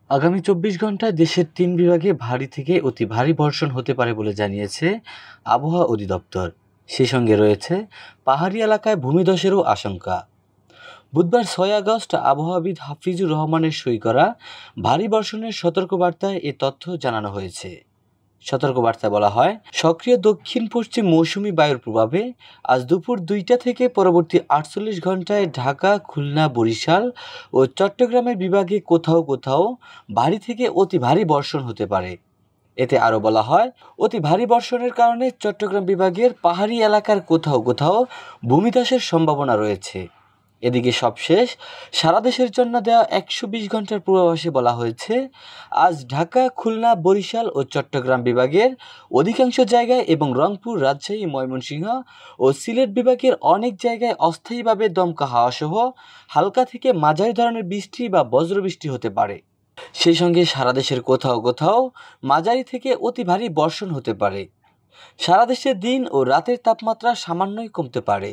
আগামী ২৪ ঘন্টায় দেশের ৩ বিভাগে ভারী থেকে অতি ভারী বর্ষণ হতে পারে বলে জানিয়েছে আবহাওয়া অধিদপ্তর। সেই সঙ্গে রয়েছে পাহাড়ি এলাকায় ভূমিধসেরও আশঙ্কা। বুধবার ৬ আগস্ট আবহাওয়াবিদ হাফিজুর রহমানের সই করা ভারী বর্ষণের সতর্কবার্তায় এ তথ্য জানানো হয়েছে। সতর্কবার্তায় বলা হয়, সক্রিয় দক্ষিণ পশ্চিম মৌসুমি বায়ুর প্রভাবে আজ দুপুর ২টা থেকে পরবর্তী ৪৮ ঘন্টায় ঢাকা, খুলনা, বরিশাল ও চট্টগ্রামের বিভাগে কোথাও কোথাও ভারী থেকে অতি ভারী বর্ষণ হতে পারে। এতে আরও বলা হয়, অতি ভারী বর্ষণের কারণে চট্টগ্রাম বিভাগের পাহাড়ি এলাকার কোথাও কোথাও ভূমিধসের সম্ভাবনা রয়েছে। এদিকে সবশেষ সারা দেশের জন্য দেওয়া ১২০ ঘন্টার পূর্বাভাসে বলা হয়েছে, আজ ঢাকা, খুলনা, বরিশাল ও চট্টগ্রাম বিভাগের অধিকাংশ জায়গায় এবং রংপুর, রাজশাহী, ময়মনসিংহ ও সিলেট বিভাগের অনেক জায়গায় অস্থায়ীভাবে দমকা হাওয়াসহ হালকা থেকে মাঝারি ধরনের বৃষ্টি বা বজ্রবৃষ্টি হতে পারে। সেই সঙ্গে সারা দেশের কোথাও কোথাও মাঝারি থেকে অতি ভারী বর্ষণ হতে পারে। সারা দেশে দিন ও রাতের তাপমাত্রা সামান্যই কমতে পারে।